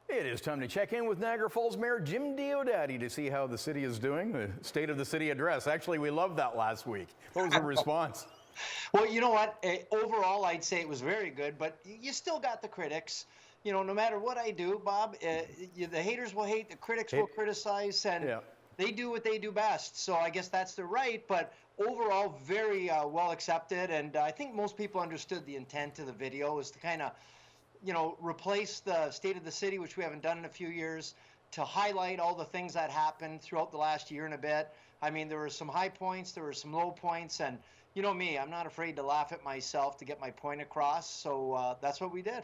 It is time to check in with Niagara Falls Mayor Jim Diodati to see how the city is doing. The State of the City address. Actually, we loved that last week. What was the response? Well, you know what? Overall, I'd say it was very good, but you still got the critics. You know, no matter what I do, Bob, the haters will hate, the critics will criticize, and they do what they do best. So I guess that's their right, but overall, very well accepted. And I think most people understood the intent of the video was to kind of, you know, replace the State of the City, which we haven't done in a few years, to highlight all the things that happened throughout the last year and a bit. I mean, there were some high points, there were some low points, and you know me, I'm not afraid to laugh at myself to get my point across, so that's what we did.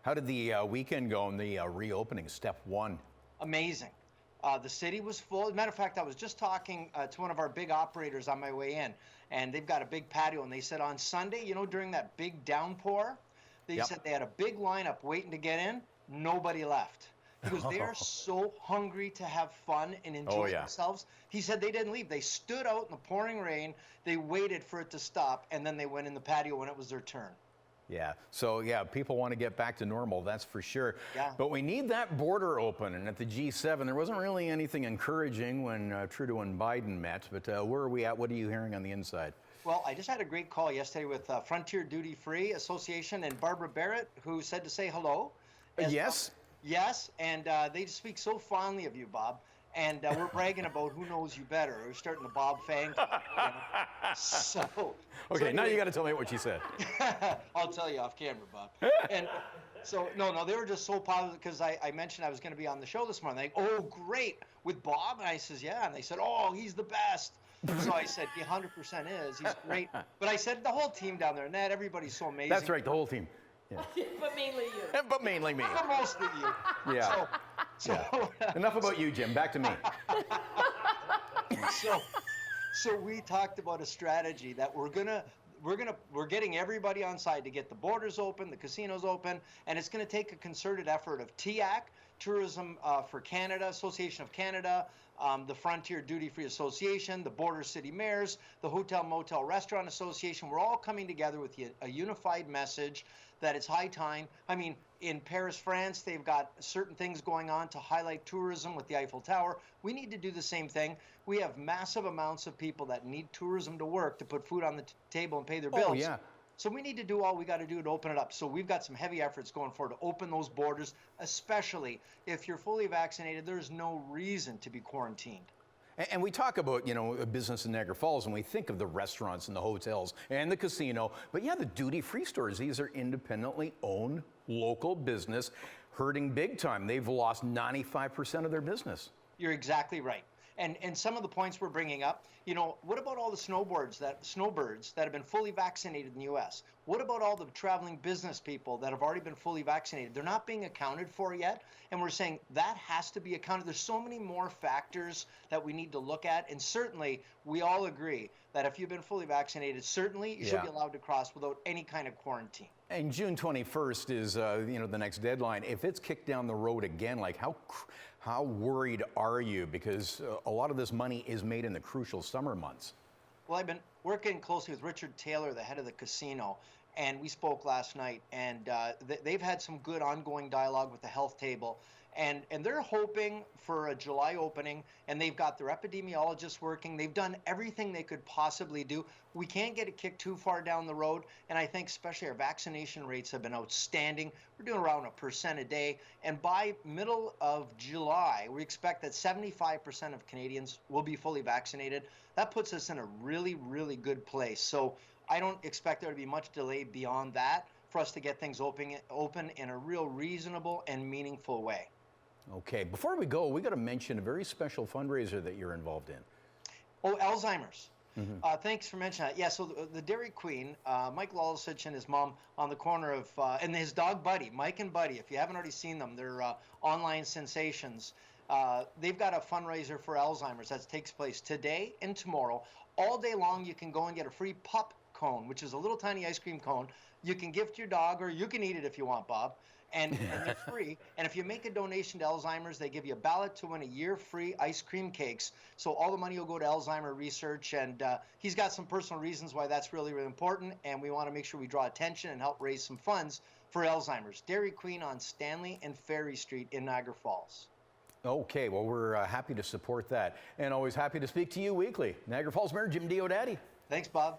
How did the weekend go in the reopening, step one? Amazing. The city was full. As a matter of fact, I was just talking to one of our big operators on my way in, and they've got a big patio, and they said on Sunday, you know, during that big downpour, they said they had a big lineup waiting to get in. Nobody left. Because they are so hungry to have fun and enjoy themselves. He said they didn't leave. They stood out in the pouring rain. They waited for it to stop, and then they went in the patio when it was their turn. Yeah, so people want to get back to normal, that's for sure. Yeah. But we need that border open, and at the G7, there wasn't really anything encouraging when Trudeau and Biden met, but where are we at? What are you hearing on the inside? Well, I just had a great call yesterday with Frontier Duty Free Association and Barbara Barrett, who said to say hello. Yes. Yes, and they speak so fondly of you, Bob. And we're bragging about who knows you better. We're starting the Bob Fang. So. Okay, now you got to tell me what she said. I'll tell you off camera, Bob. And so, no, they were just so positive because I mentioned I was going to be on the show this morning. They, oh, great, with Bob? And I says, yeah. And they said, oh, he's the best. So I said, he 100% is. He's great. But I said, the whole team down there, Ned, everybody's so amazing. That's right, the whole team. Yeah. But mainly you. But mainly me. But mostly you. Yeah. Enough about you, Jim. Back to me. So we talked about a strategy that we're getting everybody on side to get the borders open, the casinos open, and it's going to take a concerted effort of TIAC, Tourism for Canada, Association of Canada, the Frontier Duty Free Association, the Border City Mayors, the Hotel Motel Restaurant Association. We're all coming together with a unified message that it's high time. I mean, in Paris, France, they've got certain things going on to highlight tourism with the Eiffel Tower. We need to do the same thing. We have massive amounts of people that need tourism to work, to put food on the table and pay their bills. Oh, yeah. So we need to do all we got to do to open it up. So we've got some heavy efforts going forward to open those borders, especially if you're fully vaccinated. There's no reason to be quarantined. And we talk about, you know, business in Niagara Falls, and we think of the restaurants and the hotels and the casino. But yeah, the duty-free stores, these are independently owned local business, hurting big time. They've lost 95% of their business. You're exactly right. And some of the points we're bringing up, you know, what about all the snowbirds that have been fully vaccinated in the U.S.? What about all the traveling business people that have already been fully vaccinated? They're not being accounted for yet, and we're saying that has to be accounted. There's so many more factors that we need to look at, and certainly we all agree that if you've been fully vaccinated, certainly you should be allowed to cross without any kind of quarantine. And June 21st is, you know, the next deadline. If it's kicked down the road again, like how worried are you? Because a lot of this money is made in the crucial summer months. Well, I've been working closely with Richard Taylor, the head of the casino, and we spoke last night, and they've had some good ongoing dialogue with the health table. And they're hoping for a July opening, and they've got their epidemiologists working. They've done everything they could possibly do. We can't get it kicked too far down the road, and I think especially our vaccination rates have been outstanding. We're doing around 1% a day, and by middle of July, we expect that 75% of Canadians will be fully vaccinated. That puts us in a really, really good place. So I don't expect there to be much delay beyond that for us to get things open in a real reasonable and meaningful way. Okay, before we go, we got to mention a very special fundraiser that you're involved in. Oh, Alzheimer's. Thanks for mentioning that. Yeah, so the Dairy Queen, Mike Lolisich and his mom on the corner of, and his dog Buddy, Mike and Buddy, if you haven't already seen them, they're online sensations. They've got a fundraiser for Alzheimer's that takes place today and tomorrow. All day long, you can go and get a free pup cone, which is a little tiny ice cream cone. You can gift your dog, or you can eat it if you want, Bob. And they're free. And if you make a donation to Alzheimer's, they give you a ballot to win a year free ice cream cakes. So all the money will go to Alzheimer research. And he's got some personal reasons why that's really, really important. And we want to make sure we draw attention and help raise some funds for Alzheimer's. Dairy Queen on Stanley and Ferry Street in Niagara Falls. Okay, well, we're happy to support that, and always happy to speak to you weekly. Niagara Falls Mayor Jim Diodati. Thanks, Bob.